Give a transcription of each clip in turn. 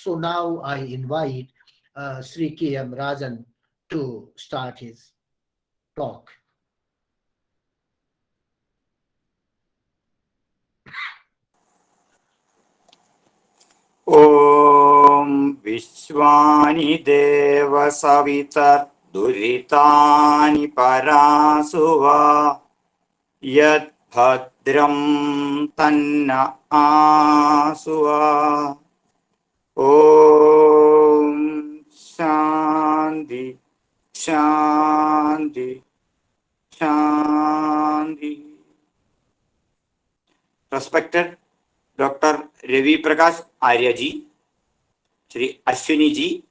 So now I invite Sri K.M. Rajan to start his talk. ॐ विश्वानि देव सवितर्दुरितानि परासुवा यद्भद्रं तन्न आसुवा ॐ शान्ति शान्ति शान्ति. Respected Dr. Ravi Prakash Arya ji, Shri Ashwini ji,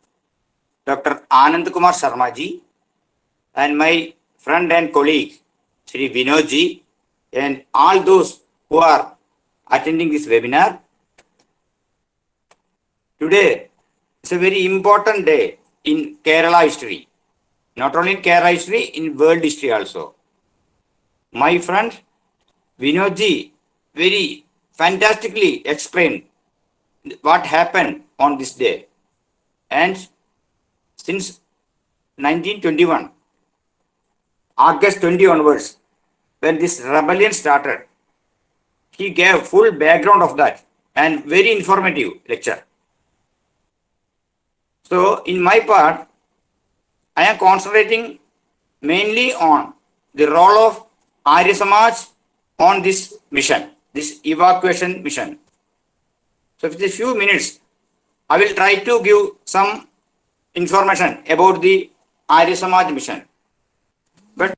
Dr. Anand Kumar Sharma ji, and my friend and colleague Shri Vinod ji, and all those who are attending this webinar. Today is a very important day in Kerala history. Not only in Kerala history, in world history also. My friend Vinod ji very fantastically explained what happened on this day. And since 1921, August 20 onwards, when this rebellion started, he gave full background of that and very informative lecture. So in my part, I am concentrating mainly on the role of Arya Samaj on this mission, this evacuation mission. So with a few minutes, I will try to give some information about the Arya Samaj mission. But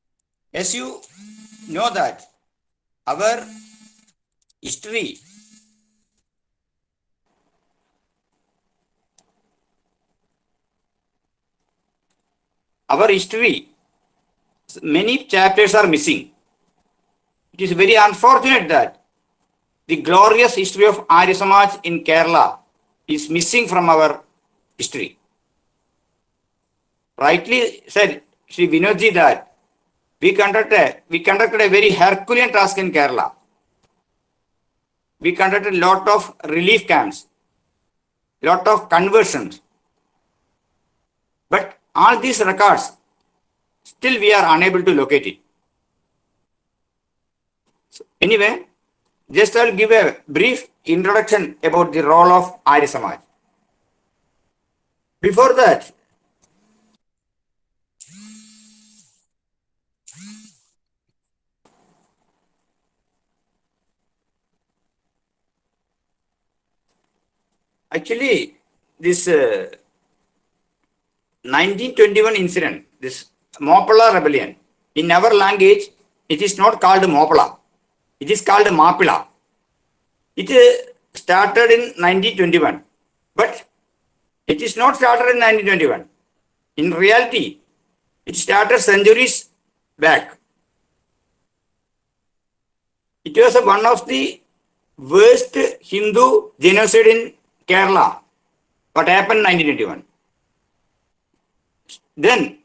as you know that our history many chapters are missing. It is very unfortunate that the glorious history of Arya Samaj in Kerala is missing from our history. Rightly said Shri Vinodji that we conducted a very Herculean task in Kerala. We conducted a lot of relief camps, lot of conversions. But all these records, still we are unable to locate it. So anyway, just I'll give a brief introduction about the role of Arya Samaj. Before that, actually, this 1921 incident, this Mapala rebellion, in our language, it is not called Mapala. It is called Mapila. It started in 1921, but it is not started in 1921. In reality, it started centuries back. It was one of the worst Hindu genocide in Kerala. What happened in 1921? Then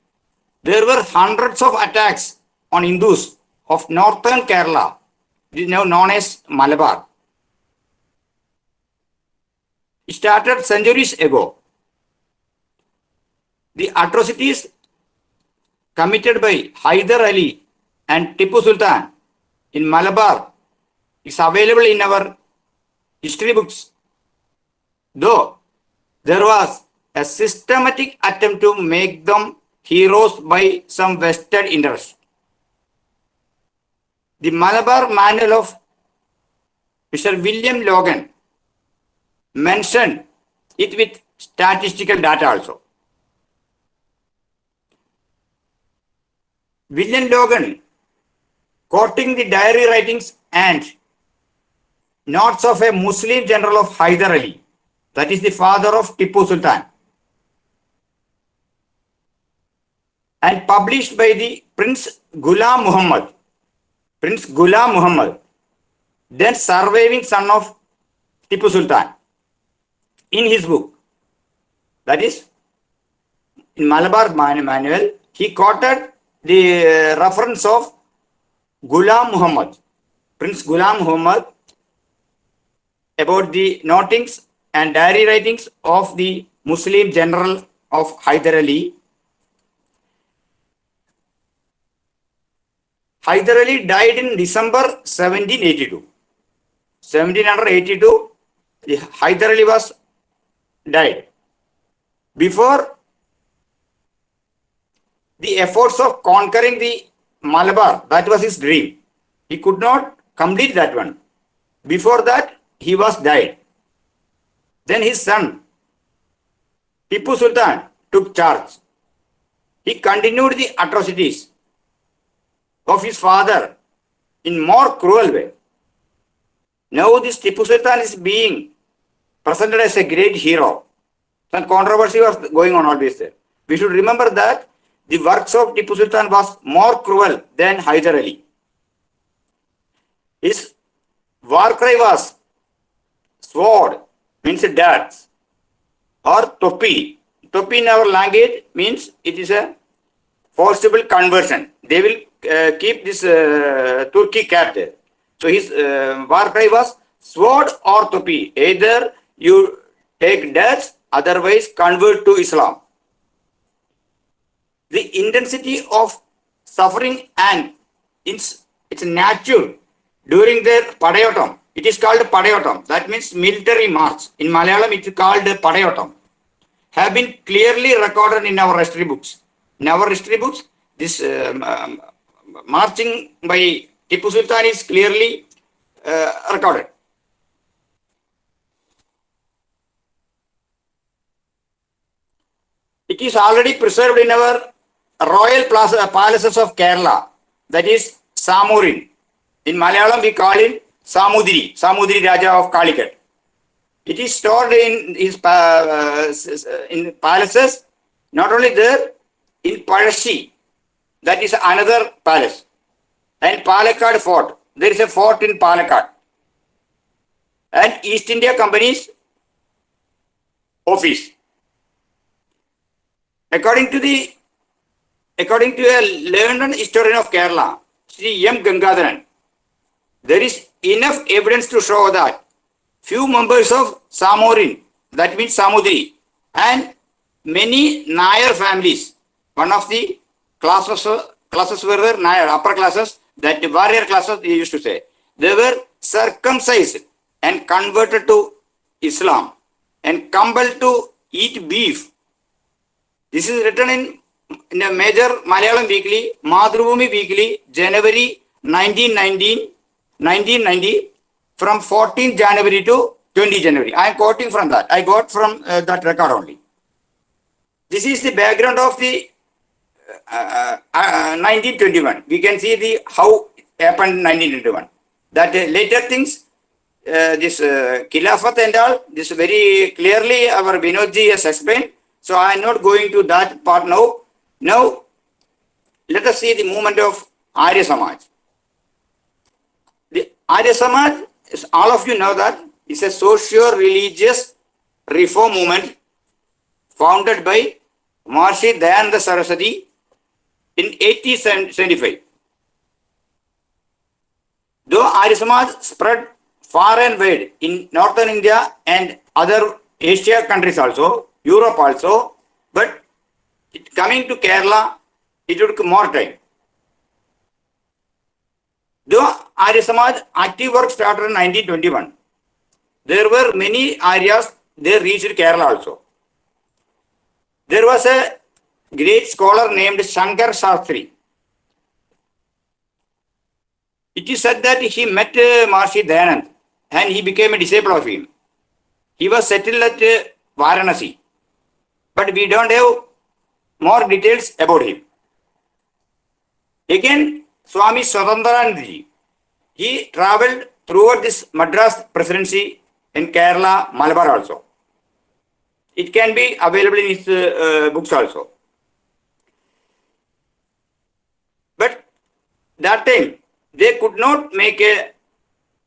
there were hundreds of attacks on Hindus of northern Kerala, now known as Malabar. It started centuries ago. The atrocities committed by Hyder Ali and Tipu Sultan in Malabar is available in our history books. Though there was a systematic attempt to make them heroes by some vested interests. The Malabar Manual of Mr. William Logan mentioned it with statistical data also. William Logan, quoting the diary writings and notes of a Muslim general of Hyder Ali, that is the father of Tipu Sultan, and published by the Prince Ghulam Muhammad, then surviving son of Tipu Sultan, in his book, that is in Malabar Manual, he quoted the reference of Ghulam Muhammad, Prince Ghulam Muhammad, about the notings and diary writings of the Muslim general of Hyder Ali. Hyder Ali died in December 1782. 1782, Hyder Ali was died. Before the efforts of conquering the Malabar, that was his dream. He could not complete that one. Before that, he was died. Then his son, Tipu Sultan, took charge. He continued the atrocities of his father in more cruel way. Now this Tipu Sultan is being presented as a great hero. Some controversy was going on always there. We should remember that the works of Tipu Sultan was more cruel than Hyder Ali. His war cry was sword, means darts, or topi. Topi in our language means it is a forcible conversion. They will keep this Turkey cap there. So his war cry was sword or topi. Either you take darts, otherwise convert to Islam. The intensity of suffering and its nature during their Padayotam. It is called Padayotam. That means military march. In Malayalam, it is called Padayotam. Have been clearly recorded in our history books. In our history books, this marching by Tipu Sultan is clearly recorded. It is already preserved in our royal palaces of Kerala, that is Samurin. In Malayalam, we call it Samudri Raja of Calicut. It is stored in his in palaces, not only there, in Palashi, that is another palace, and Palakkad Fort. There is a fort in Palakkad. And East India Company's office. According to a learned historian of Kerala, Sri M. Gangadharan, there is enough evidence to show that few members of Samorin, that means Samudri, and many Nair families, one of the classes were the Nair, upper classes, that warrior classes they used to say, they were circumcised and converted to Islam and compelled to eat beef. This is written in a major Malayalam weekly, Madhrubhumi weekly, January 1990, from 14 January to 20 January. I am quoting from that. I got from that record only. This is the background of the 1921. We can see the how it happened in 1921. That later things, this Khilafat and all, this very clearly our Vinodji has explained. So I am not going to that part now. Now, let us see the movement of Arya Samaj. The Arya Samaj, all of you know that, is a socio-religious reform movement founded by Maharishi Dayananda Saraswati in 1875. Though Arya Samaj spread far and wide in northern India and other Asia countries also, Europe also, but coming to Kerala, it took more time. Though Arya Samaj active work started in 1921, there were many areas they reached Kerala also. There was a great scholar named Shankar Shastri. It is said that he met Maharishi Dayanand and he became a disciple of him. He was settled at Varanasi, but we don't have more details about him. Again, Swami Swatantaranandji, he travelled throughout this Madras presidency in Kerala, Malabar also. It can be available in his books also. But that time, they could not make a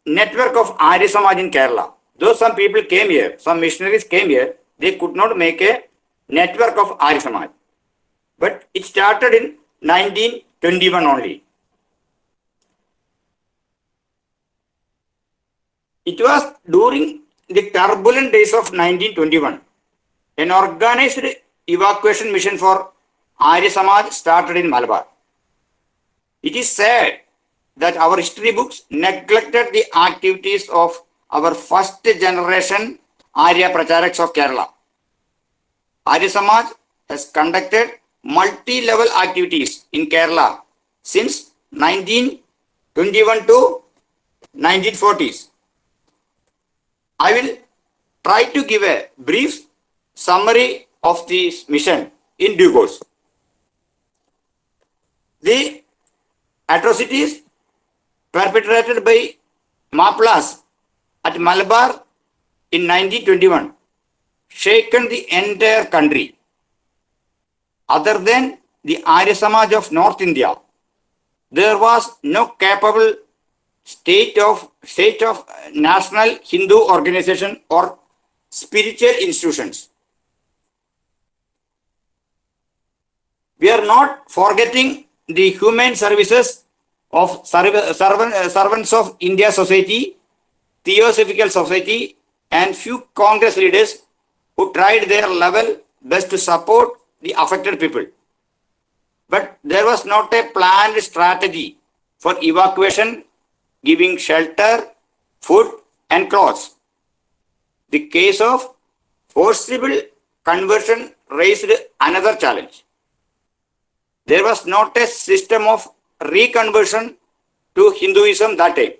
network of Arya Samaj in Kerala. Though some people came here, some missionaries came here, they could not make a network of Arya Samaj. But it started in 1921 only. It was during the turbulent days of 1921, an organized evacuation mission for Arya Samaj started in Malabar. It is sad that our history books neglected the activities of our first generation Arya Pracharaks of Kerala. Arya Samaj has conducted multi-level activities in Kerala since 1921 to 1940s. I will try to give a brief summary of this mission in due course. The atrocities perpetrated by Maplas at Malabar in 1921 shaken the entire country. Other than the Arya Samaj of North India, there was no capable state of national Hindu organization or spiritual institutions. We are not forgetting the human services of servants of India Society, Theosophical Society, and few Congress leaders who tried their level best to support the affected people. But there was not a planned strategy for evacuation, giving shelter, food, and clothes. The case of forcible conversion raised another challenge. There was not a system of reconversion to Hinduism that time.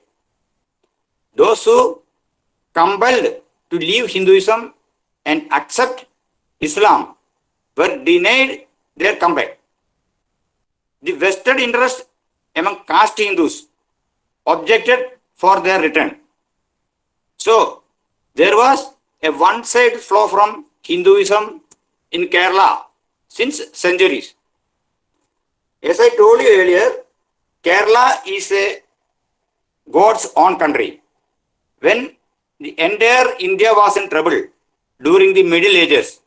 Those who compelled to leave Hinduism and accept Islam were denied their comeback. The vested interest among caste Hindus objected for their return. So, there was a one-sided flow from Hinduism in Kerala since centuries. As I told you earlier, Kerala is a God's own country. When the entire India was in trouble during the Middle Ages,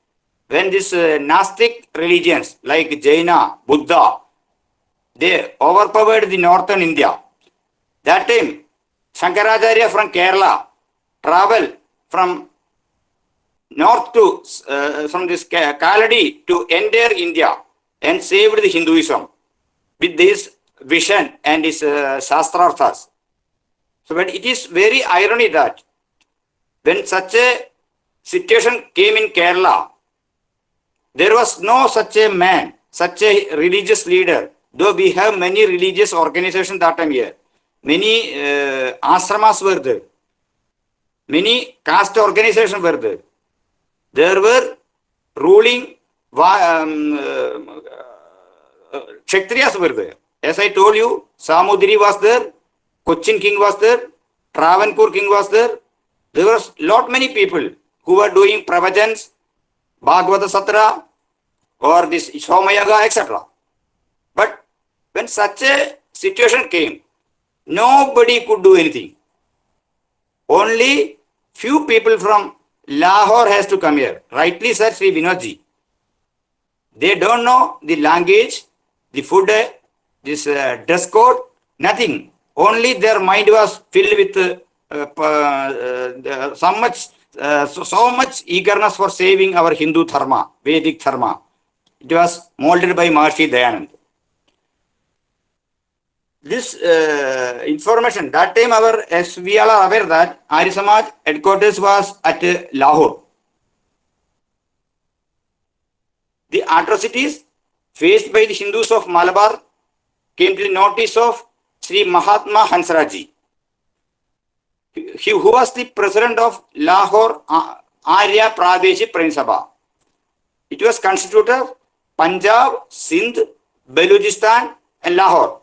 when these Gnostic religions like Jaina, Buddha, they overpowered the northern India. That time, Shankaracharya from Kerala traveled from north to, from this Kaladi to entire India and saved the Hinduism with this vision and his Shastrarthas. So, but it is very ironic that when such a situation came in Kerala, there was no such a man, such a religious leader, though we have many religious organizations that time here. Many ashramas were there. Many caste organizations were there. There were ruling Kshatriyas were there. As I told you, Samudri was there, Cochin king was there, Travancore king was there. There was lot many people who were doing pravachans, Bhagavata Satra, or this Somayaga, etc. But when such a situation came, nobody could do anything. Only few people from Lahore has to come here. Rightly said Sri Vinodji. They don't know the language, the food, this dress code, nothing. Only their mind was filled with so much eagerness for saving our Hindu dharma, Vedic dharma. It was molded by Maharishi Dayanand. This information, that time as we all are aware that Arya Samaj headquarters was at Lahore. The atrocities faced by the Hindus of Malabar came to the notice of Sri Mahatma Hansrajji, who was the president of Lahore Arya Pradeshi Pradhan Sabha. It was constituted of Punjab, Sindh, Balochistan and Lahore.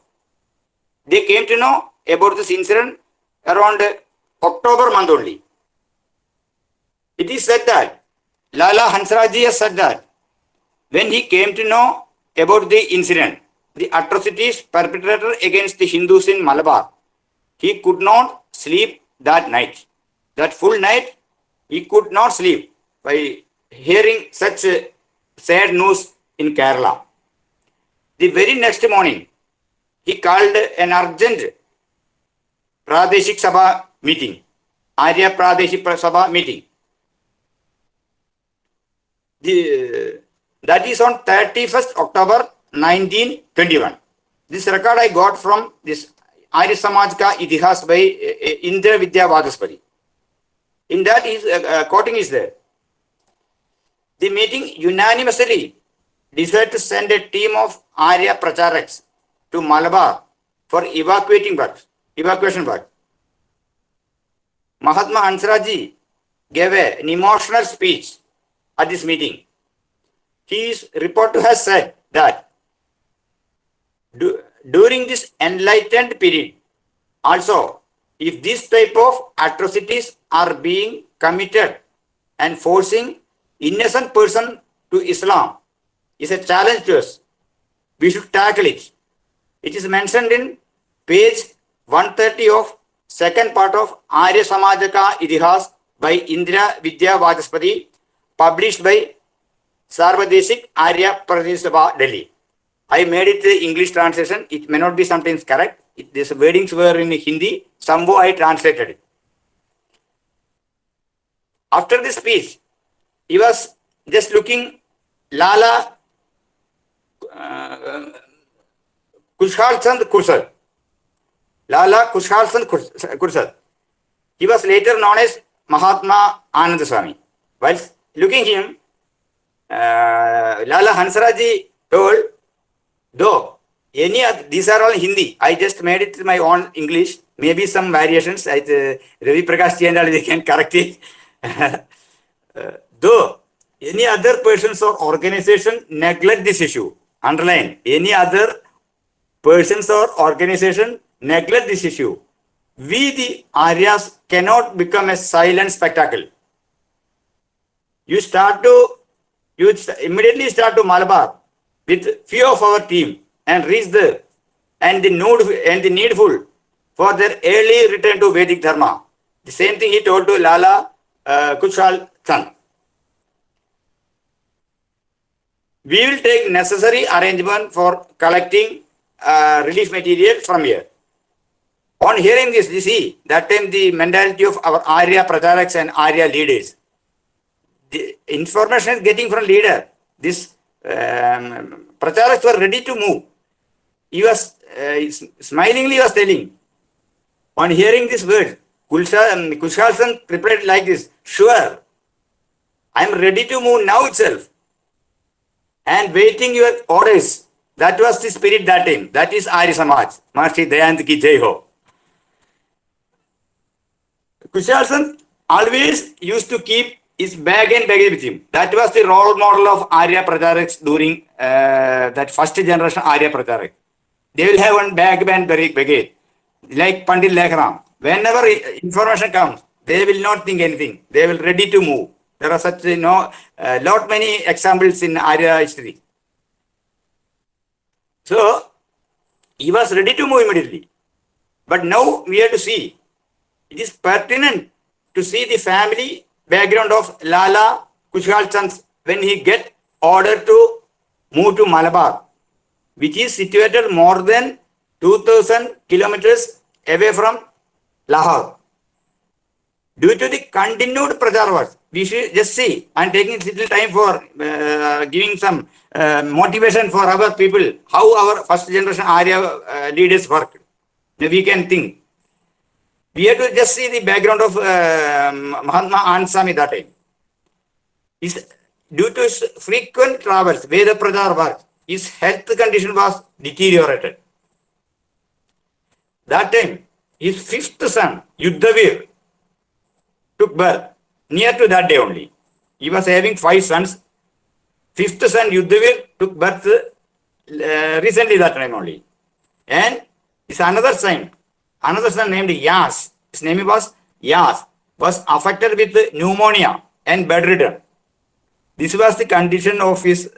They came to know about this incident around October month only. It is said that Lala Hansrajji has said that when he came to know about the incident, the atrocities perpetrated against the Hindus in Malabar, he could not sleep that night. That full night, he could not sleep by hearing such sad news in Kerala. The very next morning, he called an urgent Pradeshik Sabha meeting Arya Pradesh Sabha meeting. That is on 31st October 1921. This record I got from this Arya Samaj Ka Itihas by Indra Vidya Vadaspari. In that is quoting is there. The meeting unanimously decided to send a team of Arya Pracharaks to Malabar for evacuation work. Mahatma Hansaraji gave an emotional speech at this meeting. He is reported to have said that during this enlightened period, also, if this type of atrocities are being committed and forcing innocent person to Islam is a challenge to us, we should tackle it. It is mentioned in page 130 of second part of Arya Samaj Ka Itihas by Indra Vidya Vadaspati, published by Sarvadeshik Arya Pradesh Sabha, Delhi. I made it the English translation. It may not be sometimes correct. These wordings were in Hindi. Somehow I translated it. After this speech, he was just looking Lala Kushal Chand Kursal. Lala Kushal Chand Kursal. He was later known as Mahatma Anand Swami. While looking him, Lala Hansaraji told, though these are all Hindi, I just made it my own English, maybe some variations. Ravi Prakash and all, they can correct it. Though any other persons or organization neglect this issue, underline, any other persons or organization neglect this issue, we the Aryas cannot become a silent spectacle. You immediately start to Malabar with few of our team and reach there, and the needful for their early return to Vedic Dharma. The same thing he told to Lala Kushal Chand. We will take necessary arrangement for collecting relief material from here. On hearing this, you see, that time the mentality of our Arya Pracharaks and Arya leaders, the information is getting from leader. This Pracharaks were ready to move. He was smilingly was telling. On hearing this word, Kushal Chand replied like this: "Sure, I am ready to move now itself, and waiting your orders." That was the spirit that time. That is Arya Samaj. Maharishi Dayanand ki jai ho. Kushal Chand always used to keep his bag and baggage with him. That was the role model of Arya Pracharaks during that first generation Arya Pracharak. They will have one bag and baggage, like Pandit Lekharam. Whenever information comes, they will not think anything. They will ready to move. There are such lot many examples in Arya history. So he was ready to move immediately. But now we have to see. It is pertinent to see the family background of Lala Kushal Chand when he get ordered to move to Malabar, which is situated more than 2000 kilometers away from Lahore. Due to the continued prachar work, we should just see, and taking little time for giving some motivation for our people, how our first generation Arya leaders worked. We can think. We have to just see the background of Mahatma Anand Swami that time. Due to his frequent travels, Veda Prachar work, his health condition was deteriorated. That time, his fifth son, Yuddhavir, took birth near to that day only. He was having 5 sons. Fifth son, Yuddhavir, took birth recently that time only. And his another son named Yas, his name was Yas, was affected with pneumonia and bedridden. This was the condition of his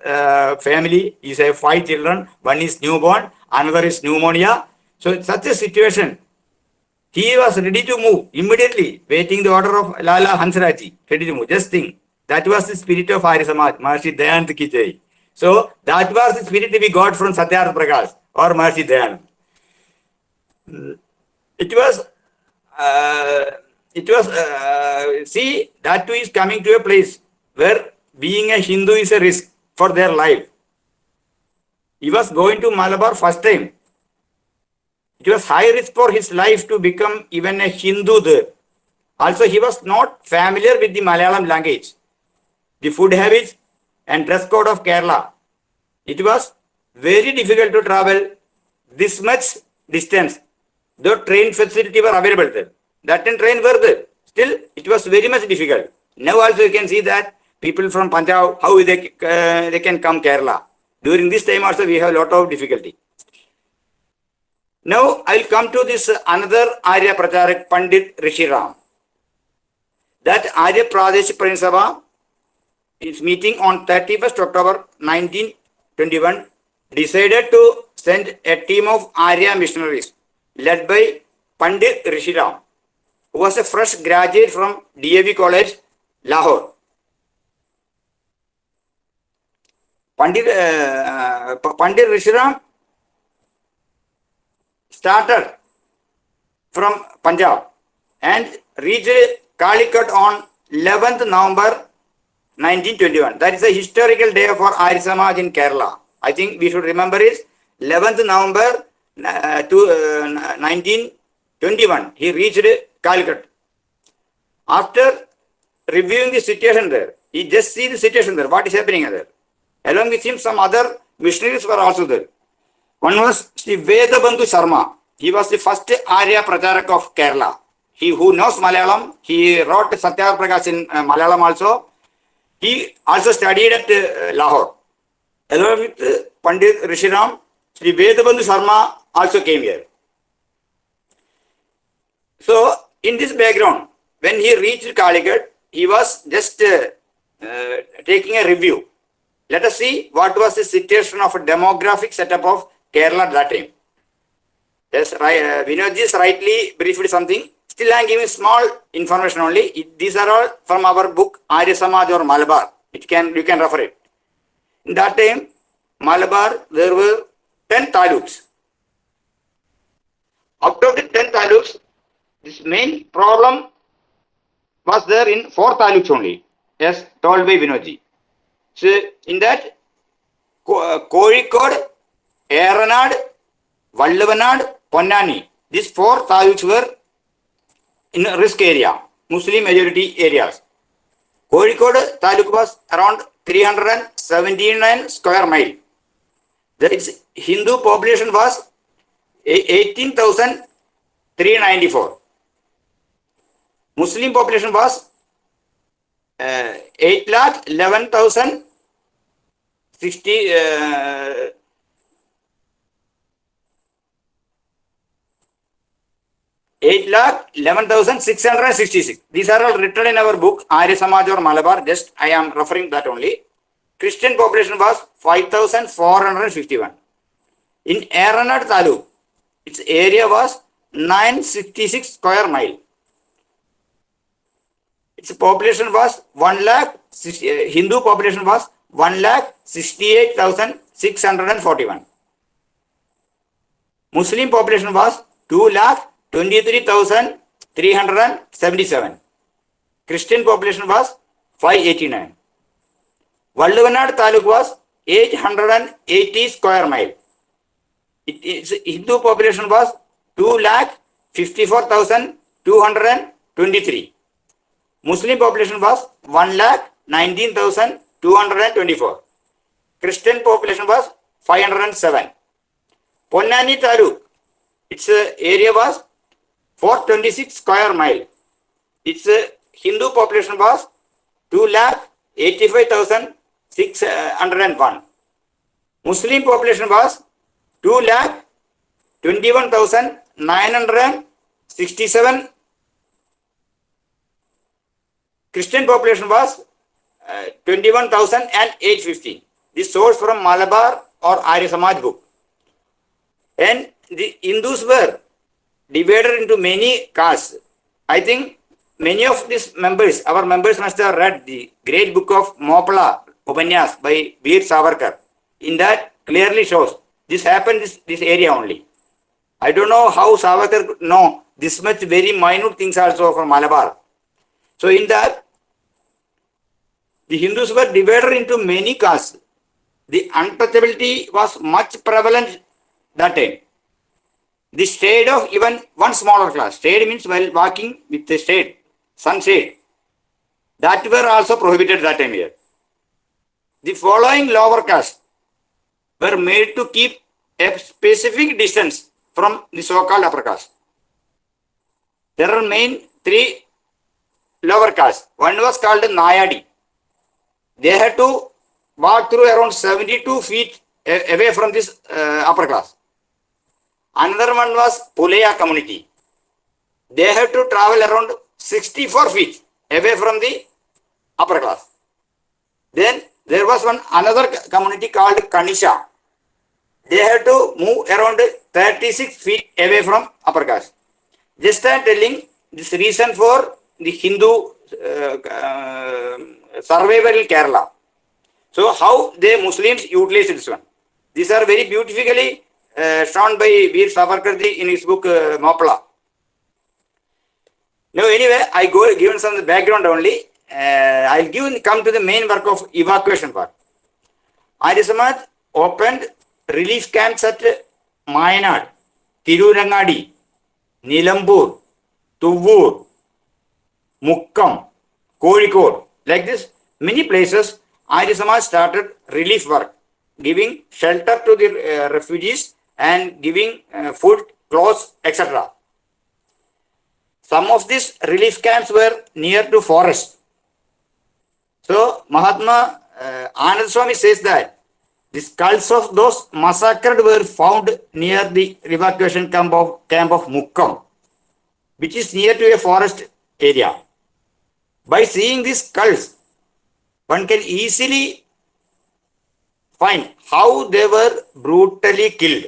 family. He has 5 children. One is newborn, another is pneumonia. So in such a situation, he was ready to move immediately, waiting the order of Lala Hansaraji, ready to move. Just think, that was the spirit of Arya Samaj, Maharishi Dayanand ki jai. So that was the spirit we got from Satyarth Prakash or Maharishi Dayanand. It was it was, see, that too is coming to a place where being a Hindu is a risk for their life. He was going to Malabar first time. It was high risk for his life to become even a Hindu there. Also, he was not familiar with the Malayalam language, the food habits and dress code of Kerala. It was very difficult to travel this much distance. The train facility were available there. That and train were there. Still, it was very much difficult. Now also you can see that people from Punjab, how they can come Kerala. During this time also we have a lot of difficulty. Now I will come to this another Arya Pracharak, Pandit Rishi Ram. That Arya Pradesh Prince Sabha is meeting on 31st October 1921 decided to send a team of Arya missionaries led by Pandit Rishi Ram, who was a fresh graduate from DAV College, Lahore. Pandit Rishi Ram started from Punjab and reached Calicut on 11th November 1921. That is a historical day for Arya Samaj in Kerala. I think we should remember is 11th November 1921. He reached Calicut. After reviewing the situation there, he just see the situation there, what is happening there. Along with him, some other missionaries were also there. One was Sri Vedabandhu Sharma. He was the first Arya Pracharak of Kerala. He who knows Malayalam, he wrote Satya Prakash in Malayalam also. He also studied at Lahore. Along with Pandit Rishi Ram, Sri Vedabandhu Sharma also came here. So, in this background, when he reached Calicut, he was just taking a review. Let us see what was the situation of a demographic setup of Kerala at that time. Yes, Vinodji is rightly briefed something. Still, I am giving small information only. These are all from our book Arya Samaj or Malabar. You can refer it. In that time, Malabar, there were 10 taluks. Out of the 10 taluks, this main problem was there in 4 taluks only, as told by Vinodji. So, in that, Kozhikode, Eranad, Vallavanad, Ponnani, these 4 taluks were in a risk area, Muslim majority areas. Kozhikode taluk was around 379 square mile. Its Hindu population was 18,394. Muslim population was 8,11,060. 8,11,666. These are all written in our book, Arya Samaj or Malabar. Just I am referring that only. Christian population was 5,451. In Eranad Taluk, its area was 966 square mile. Its population was 1 lakh, Hindu population was 1,68,641. Muslim population was 2,23,377. Christian population was 589. Vallavanad Taluk was 880 square mile. Its Hindu population was 2,54,223. Muslim population was 1,19,224. Christian population was 507. Ponnani Taluk, its area was 426 square mile. Its Hindu population was 2,85,601. Muslim population was 2,21,967. Christian population was 21,850. This source from Malabar or Arya Samaj book. And the Hindus were divided into many castes. I think many of these members, our members must have read the great book of Mopala Upanyas by Veer Savarkar. In that clearly shows this happened this area only. I don't know how Savarkar could know this much very minute things also from Malabar. So in that, the Hindus were divided into many castes. The untouchability was much prevalent that time. The shade of even one smaller class. Shade means while walking with the shade, sunshade. That were also prohibited that time here. The following lower castes were made to keep a specific distance from the so-called upper caste. There are main three lower castes. One was called Nayadi. They had to walk through around 72 feet away from this upper class. Another one was Pulaya community. They had to travel around 64 feet away from the upper class. Then there was another community called Kanisha. They had to move around 36 feet away from upper caste. Just I am telling this reason for the Hindu survival in Kerala. So how the Muslims utilize this one. These are very beautifully shown by Veer Savarkarji in his book Mapla. Now anyway, I go given some background only. I'll come to the main work of evacuation part. Arya Samaj opened relief camps at Mayanad, Tirurangadi, Nilambur, Tuvur, Mukkam, Kozhikode. Like this, many places Arya Samaj started relief work, giving shelter to the refugees and giving food, clothes, etc. Some of these relief camps were near to forest. So Mahatma Anand Swami says that the skulls of those massacred were found near the evacuation camp of Mukkam, which is near to a forest area. By seeing these skulls, one can easily find how they were brutally killed.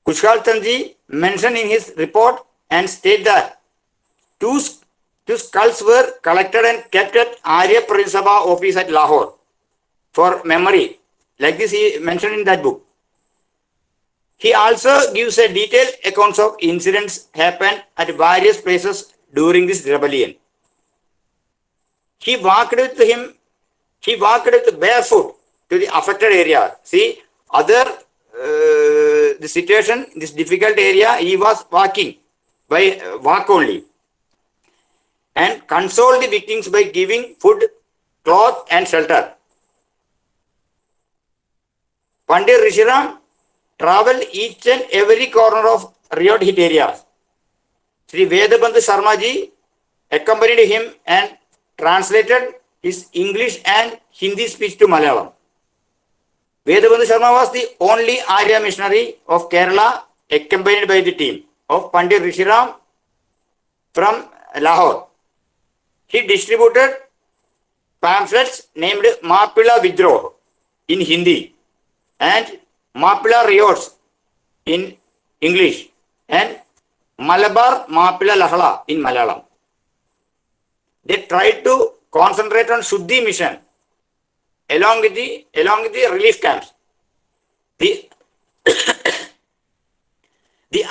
Kushal Chandji mentioned in his report and state that two skulls were collected and kept at Arya Pradesabha office at Lahore for memory. Like this he mentioned in that book. He also gives a detailed accounts of incidents happened at various places during this rebellion. He walked with barefoot to the affected area. See, the situation, this difficult area, he was walking by walk only. And consoled the victims by giving food, cloth and shelter. Pandit Rishiram traveled each and every corner of riot hit areas. Sri Vedabandhu Sharmaji accompanied him and translated his English and Hindi speech to Malayalam. Vedabandhu Sharma was the only Arya missionary of Kerala accompanied by the team of Pandit Rishiram from Lahore. He distributed pamphlets named Mapila Vidroh in Hindi and Mapila Riots in English and Malabar Mapila Lahala in Malayalam. They tried to concentrate on Shuddhi mission along with the relief camps. The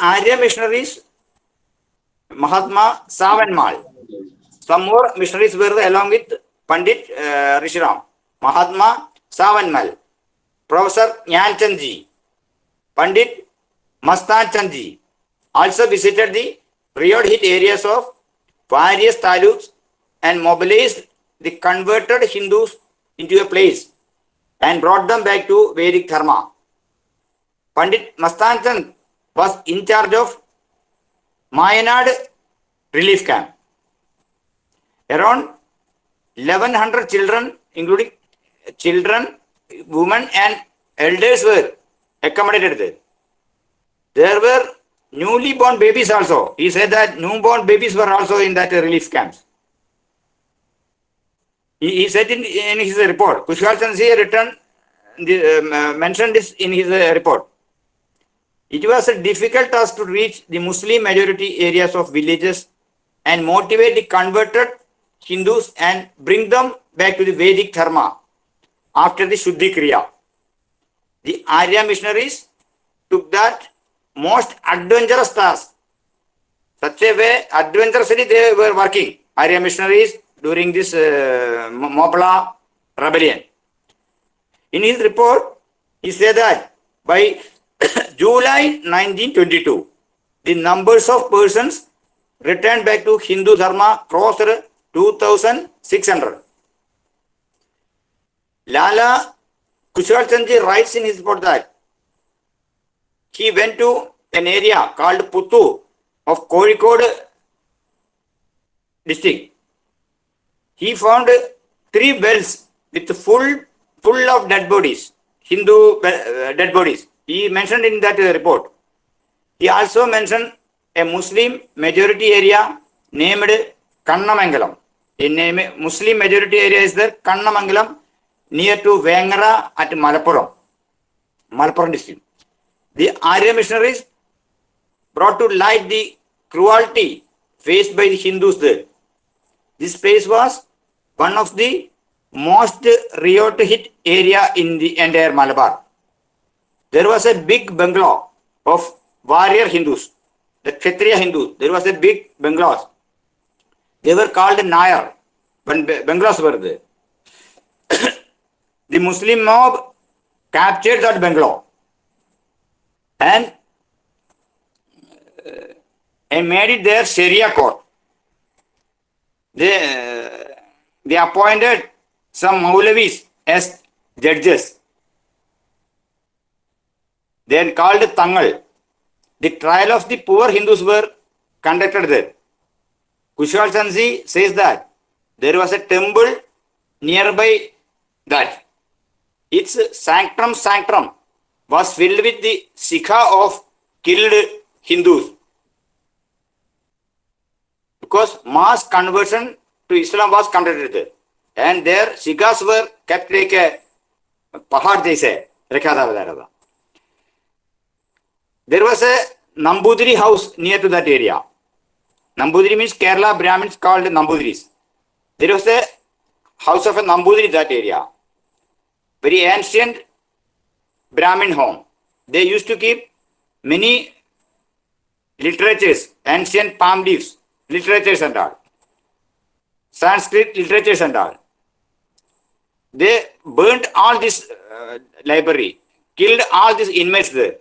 Arya missionaries, Mahatma Savanmal. Some more missionaries were there along with Pandit Rishiram, Mahatma Savanmal, Professor Nyanchandji, Pandit Mastan Chandji also visited the riot hit areas of various taluks and mobilized the converted Hindus into a place and brought them back to Vedic Dharma. Pandit Mastan Chand was in charge of Mayanad relief camp. Around 1100 children, including children, women and elders were accommodated there. There were newly born babies also. He said that newborn babies were also in that relief camps. He said in his report, Kushal Chandji mentioned this in his report. It was a difficult task to reach the Muslim majority areas of villages and motivate the converted Hindus and bring them back to the Vedic Dharma after the Shuddhi Kriya. The Arya missionaries took that most adventurous task. Such a way, adventurously they were working, Arya missionaries, during this Mopla rebellion. In his report, he said that by July 1922, the numbers of persons returned back to Hindu Dharma crossed 2,600. Lala Kushal Chandji writes in his report that he went to an area called Puttu of Kozhikode district. He found 3 wells with full of dead bodies, Hindu dead bodies. He mentioned in that report. He also mentioned a Muslim majority area named Kannamangalam. A Muslim majority area is there, Kannamangalam, near to Vengara at Malappuram district. The Arya missionaries brought to light the cruelty faced by the Hindus there. This place was one of the most riot-hit area in the entire Malabar. There was a big bungalow of warrior Hindus, the Kshatriya Hindus. There was a big bungalows. They were called Nair when bungalows were there. The Muslim mob captured that bungalow and made it their Sharia court. They appointed some Maulavis as judges. They called Tangal. The trial of the poor Hindus were conducted there. Kushal Chandji says that there was a temple nearby that. Its sanctum was filled with the Sikha of killed Hindus. Because mass conversion to Islam was conducted there. And their Sikhs were kept like a pahad jaise rakha tha. There was a Nambudiri house near to that area. Nambudiri means Kerala Brahmins called Nambudiris. There was a house of a Nambudiri in that area. Very ancient Brahmin home. They used to keep many literatures, ancient palm leaves, literatures and all. Sanskrit literatures and all. They burnt all this library, killed all these inmates there.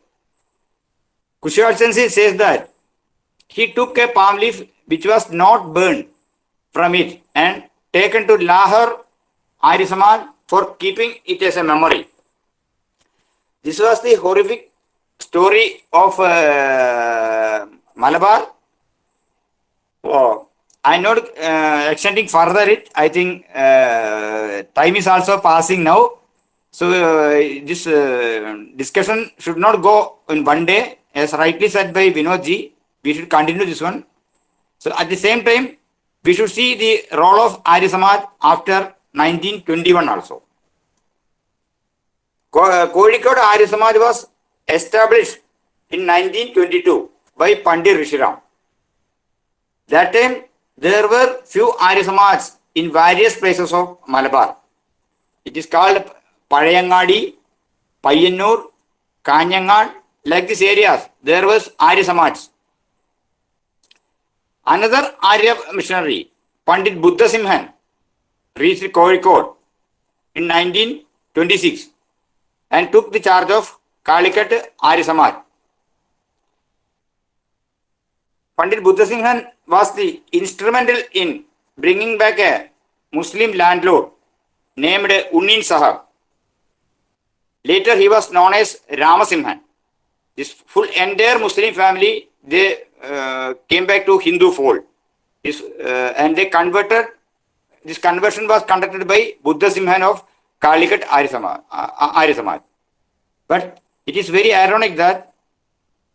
Kushal Chandji says that he took a palm leaf which was not burned from it and taken to Lahore Arya Samaj for keeping it as a memory. This was the horrific story of Malabar. Oh, I'm not extending further it. I think time is also passing now. So this discussion should not go in one day. As rightly said by Vinodji, we should continue this one. So at the same time, we should see the role of Arya Samaj after 1921 also. Kozhikode Arya Samaj was established in 1922 by Pandit Rishiram. That time, there were few Arya Samaj in various places of Malabar. It is called Parayangadi, Payyannur, Kanyangan. Like these areas, there was Arya Samaj. Another Arya missionary, Pandit Buddha Simhan, reached Kozhikode in 1926 and took the charge of Calicut Arya Samaj. Pandit Buddha Simhan was the instrumental in bringing back a Muslim landlord named Unnin Sahab. Later he was known as Ramasimhan. This full entire Muslim family, they came back to Hindu fold. And they converted, this conversion was conducted by Buddha Simhan of Calicut Arya Samaj. But it is very ironic that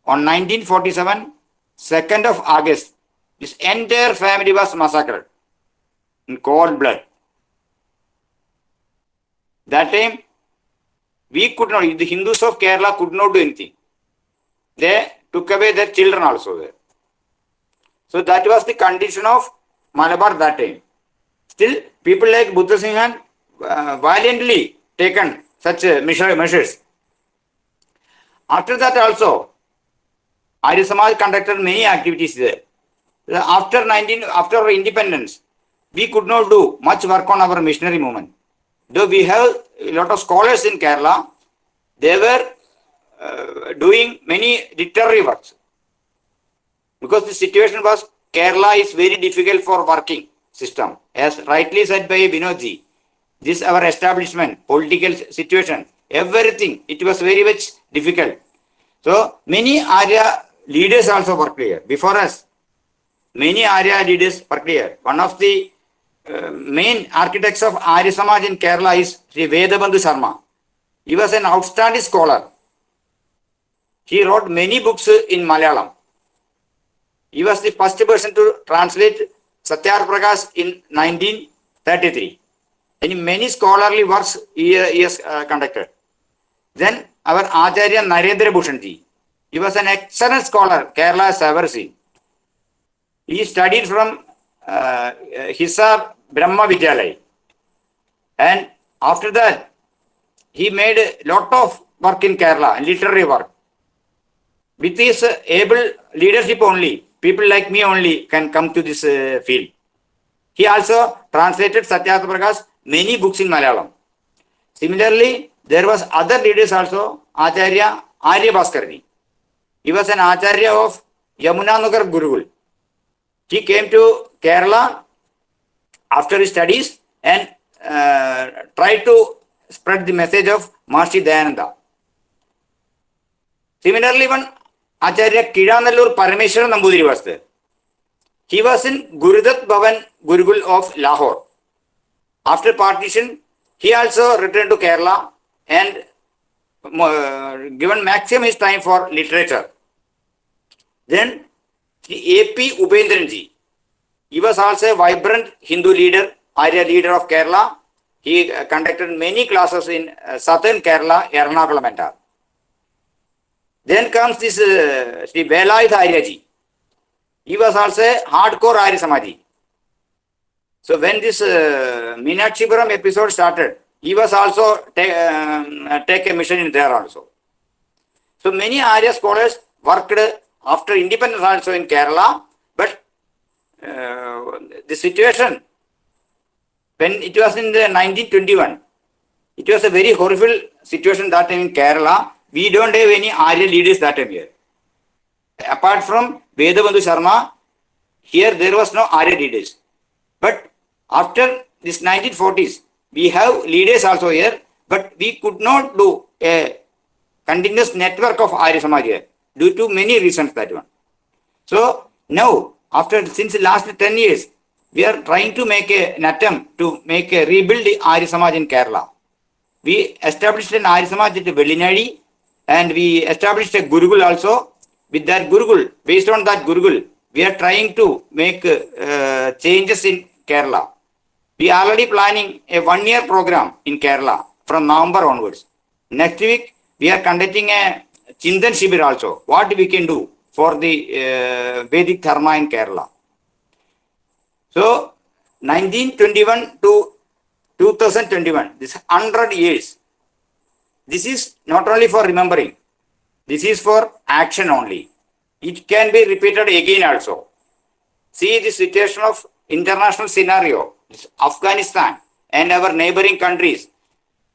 on 1947, 2nd of August, this entire family was massacred in cold blood. That time, we could not, the Hindus of Kerala could not do anything. They took away their children also there. So that was the condition of Malabar that time. Still, people like Buddha Simhan valiantly taken such measures. After that also, Arya Samaj conducted many activities there. After independence, we could not do much work on our missionary movement. Though we have a lot of scholars in Kerala, they were doing many literary works. Because the situation was, Kerala is very difficult for working system. As rightly said by Vinodji, this our establishment, political situation, everything, it was very much difficult. So many area leaders also worked here. Before us, many area leaders worked here. One of the main architects of Arya Samaj in Kerala is Sri Vedabandhu Sharma. He was an outstanding scholar. He wrote many books in Malayalam. He was the first person to translate Satyar Prakash in 1933. And many scholarly works he has conducted. Then our Acharya Narendra Bhushanji. He was an excellent scholar Kerala has ever seen. He studied from Hisar Brahma Vidyalaya. And after that, he made a lot of work in Kerala, literary work. With his able leadership only, people like me only can come to this field. He also translated Satyartha Prakash many books in Malayalam. Similarly, there was other leaders also, Acharya Arya Bhaskarji. He was an Acharya of Yamunanagar Gurukul. He came to Kerala after his studies and tried to spread the message of Maharishi Dayananda. Similarly, one Acharya Kidanallur Parameshwaran Nambudiri was there. He was in Gurudat Bhavan Gurukul of Lahore. After partition, he also returned to Kerala and given maximum his time for literature. Then the A.P. Upendranji, he was also a vibrant Hindu leader, Arya leader of Kerala. He conducted many classes in southern Kerala, Ernakulam and all. Then comes this Sri Velayatha Aryaji. He was also a hardcore Arya Samaji. So when this Meenakshipuram episode started, he was also take a mission in there also. So many Arya scholars worked after independence also in Kerala, but the situation when it was in the 1921, it was a very horrible situation that time in Kerala. We don't have any Arya leaders that time here. Apart from Vedabandhu Sharma, here there was no Arya leaders. But after this 1940s, we have leaders also here, but we could not do a continuous network of Arya Samaj here due to many reasons that one. So now, since the last 10 years, we are trying to make an attempt to rebuild the Arya Samaj in Kerala. We established an Arya Samaj at Vellinadi and we established a Gurukul also. With that Gurukul, based on that Gurukul, we are trying to make changes in Kerala. We are already planning a 1-year program in Kerala from November onwards. Next week, we are conducting a Chintan Shibir also. What we can do for the Vedic Dharma in Kerala. So, 1921 to 2021, this 100 years. This is not only for remembering. This is for action only. It can be repeated again also. See the situation of international scenario, Afghanistan and our neighboring countries,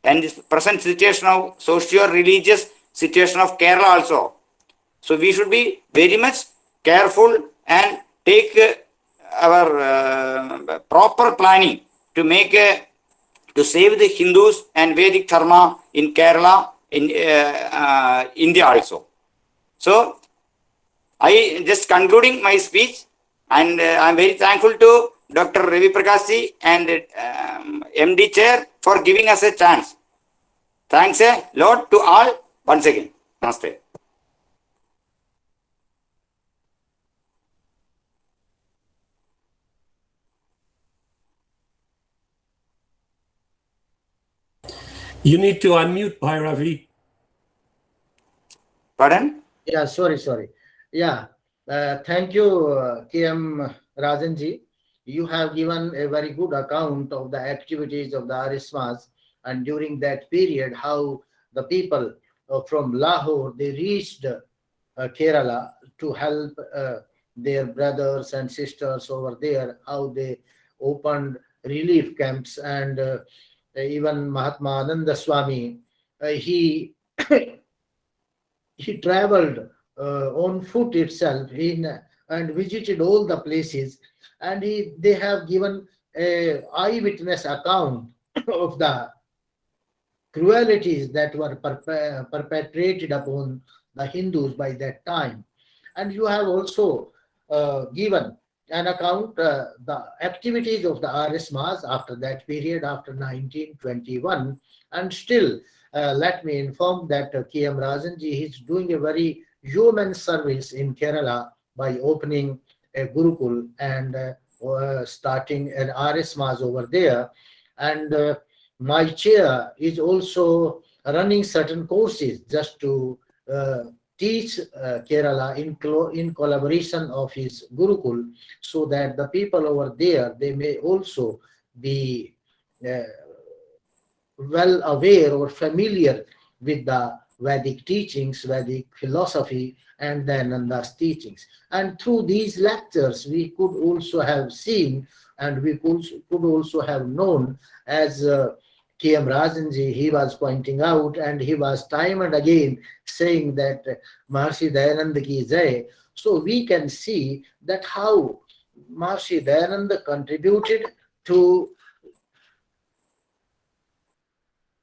and this present situation of socio-religious situation of Kerala also. So we should be very much careful and take our proper planning to make to save the Hindus and Vedic Dharma in Kerala, in India also. So I just concluding my speech, and I am very thankful to Dr. Ravi Prakashji and MD Chair for giving us a chance. Thanks a lot to all once again. Namaste. You need to unmute, Bhairavi. Pardon? Yeah, sorry. Yeah, thank you, K.M. Rajanji. You have given a very good account of the activities of the Arya Samaj, and during that period, how the people from Lahore, they reached Kerala to help their brothers and sisters over there, how they opened relief camps, and even Mahatma Ananda Swami, he he traveled on foot itself in and visited all the places, and they have given a eyewitness account of the cruelties that were perpetrated upon the Hindus by that time. And you have also given an account the activities of the RSMAs after that period, after 1921. And still, let me inform that K.M. Rajanji is doing a very human service in Kerala by opening a Gurukul and starting an RSMAs over there. And my chair is also running certain courses just to teach Kerala in collaboration of his Gurukul, so that the people over there, they may also be uh, well aware or familiar with the Vedic teachings, Vedic philosophy, and the Ananda's teachings. And through these lectures, we could also have seen, and we could also have known, as K.M. Rajanji, he was pointing out, and he was time and again saying that Maharshi Dayananda ki jai. So we can see that how Maharshi Dayananda contributed to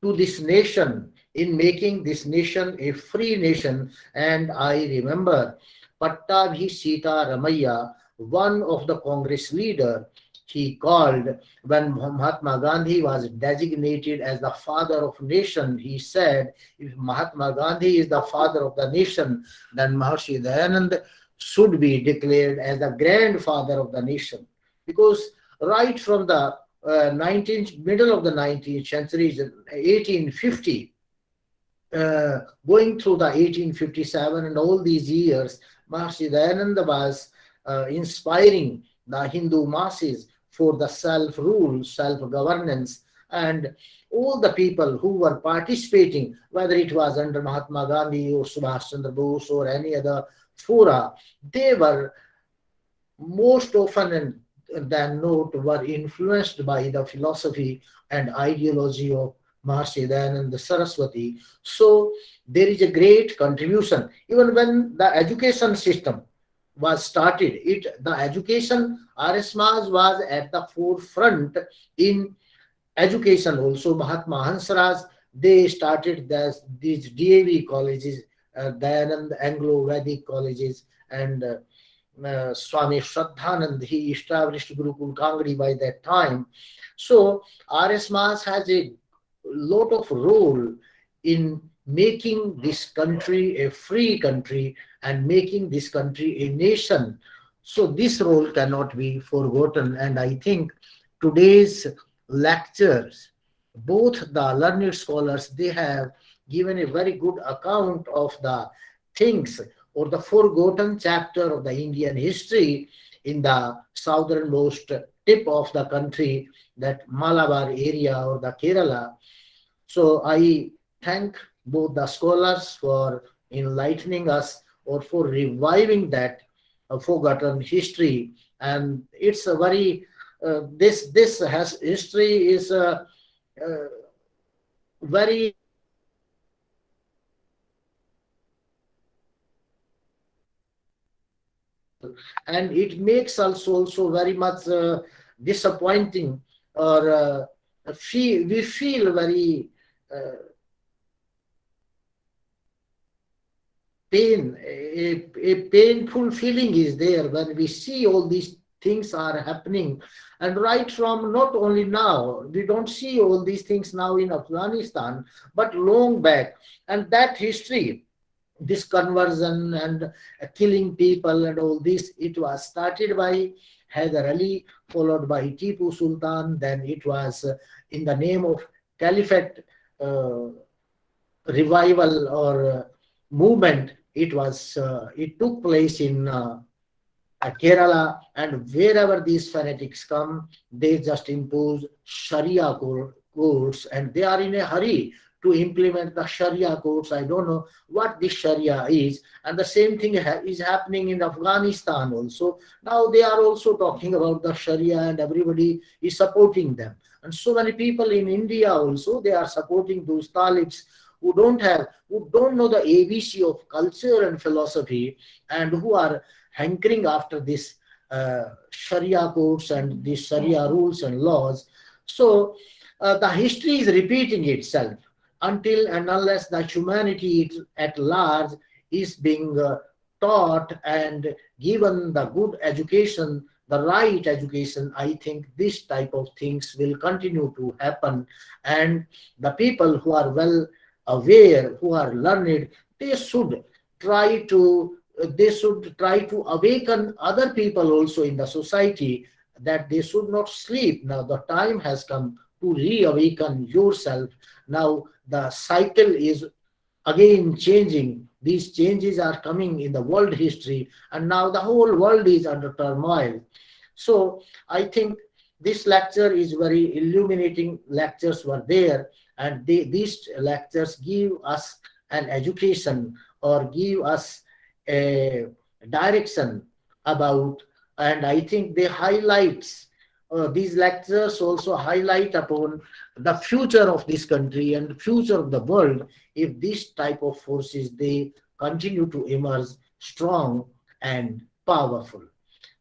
this nation, in making this nation a free nation. And I remember Pattabhi Sita Ramaiah, one of the Congress leader, he called when Mahatma Gandhi was designated as the father of nation. He said, if Mahatma Gandhi is the father of the nation, then Maharshi Dayananda should be declared as the grandfather of the nation. Because right from the middle of the 19th century, 1850, going through the 1857 and all these years, Maharshi Dayananda was inspiring the Hindu masses for the self-rule, self-governance, and all the people who were participating, whether it was under Mahatma Gandhi or Subhash Chandra Bose or any other fora, they were most often than not were influenced by the philosophy and ideology of Maharshi Dayananda Saraswati. So there is a great contribution. Even when the education system was started, the education, RSMAs was at the forefront in education also. Mahatma Hansraj, they started these DAV colleges, Dayanand Anglo-Vedic colleges, and Swami Shraddhanand, he established Gurukul Kangadi by that time. So RSMAs has a lot of role in making this country a free country and making this country a nation. So this role cannot be forgotten. And I think today's lectures, both the learned scholars, they have given a very good account of the things or the forgotten chapter of the Indian history in the southernmost tip of the country, that Malabar area or the Kerala. So I thank both the scholars for enlightening us or for reviving that forgotten history. And it's a very this has history is very and it makes us also very much disappointing, or we feel very a painful feeling is there when we see all these things are happening. And right from not only now, we don't see all these things now in Afghanistan, but long back. And that history, this conversion and killing people and all this, it was started by Hyder Ali, followed by Tipu Sultan. Then it was in the name of Caliphate revival or movement. It took place in Kerala, and wherever these fanatics come, they just impose Sharia courts, and they are in a hurry to implement the Sharia codes. I don't know what this Sharia is. And the same thing is happening in Afghanistan also. Now they are also talking about the Sharia, and everybody is supporting them. And so many people in India also, they are supporting those Talibs who don't know the ABC of culture and philosophy, and who are hankering after this Sharia codes and these Sharia rules and laws. So the history is repeating itself until and unless the humanity at large is being taught and given the good education, the right education. I think this type of things will continue to happen, and the people who are well aware, who are learned, they should try to awaken other people also in the society, that they should not sleep. Now the time has come to reawaken yourself. Now the cycle is again changing. These changes are coming in the world history, and now the whole world is under turmoil. So I think this lecture is very illuminating. Lectures were there, and these lectures give us an education, or give us a direction about. And I think they highlights, these lectures also highlight upon the future of this country and future of the world, if this type of forces, they continue to emerge strong and powerful.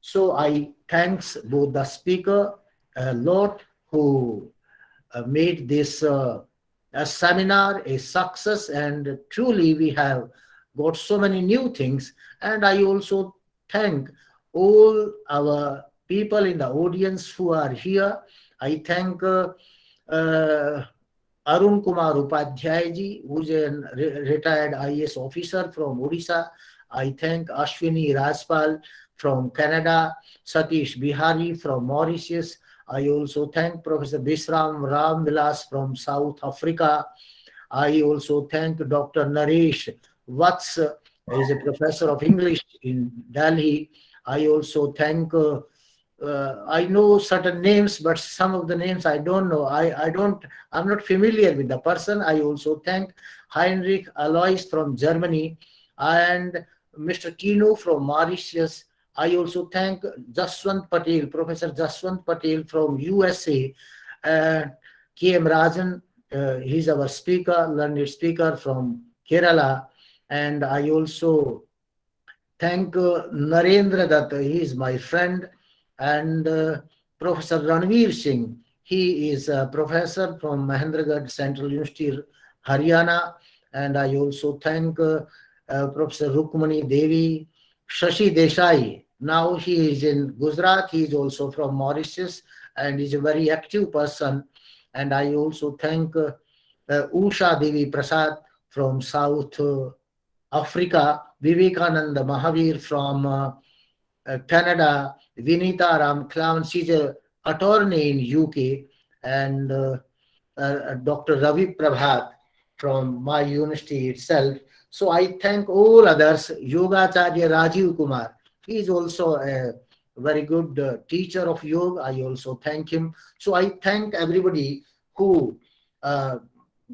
So I thanks both the speaker a lot, who made this a seminar a success, and truly we have got so many new things. And I also thank all our people in the audience who are here. I thank uh, Arun Kumar Upadhyay ji, who is a retired IAS officer from Odisha. I thank Ashwini Rajpal from Canada, Satish Bihari from Mauritius. I also thank Professor Bisram Ramvilas from South Africa. I also thank Dr. Naresh Vats, is a professor of English in Delhi. I also thank, I know certain names, but some of the names I don't know. I'm not familiar with the person. I also thank Heinrich Alois from Germany, and Mr. Kino from Mauritius. I also thank Jaswant Patel, Professor Jaswant Patel from USA, and KM Rajan, he's our speaker, learned speaker from Kerala. And I also thank Narendra Dutt, he is my friend, and Professor Ranveer Singh, he is a professor from Mahendragarh Central University, Haryana. And I also thank Professor Rukmani Devi, Shashi Desai. Now he is in Gujarat. He is also from Mauritius, and is a very active person. And I also thank Usha Devi Prasad from South Africa, Vivekananda Mahavir from Canada, Vinita Ram Clown, she's an attorney in UK, and Dr. Ravi Prabhat from my university itself. So I thank all others. Yogacharya Rajiv Kumar, he is also a very good teacher of yoga. I also thank him. So I thank everybody who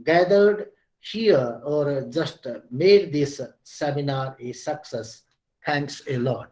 gathered here, or just made this seminar a success. Thanks a lot.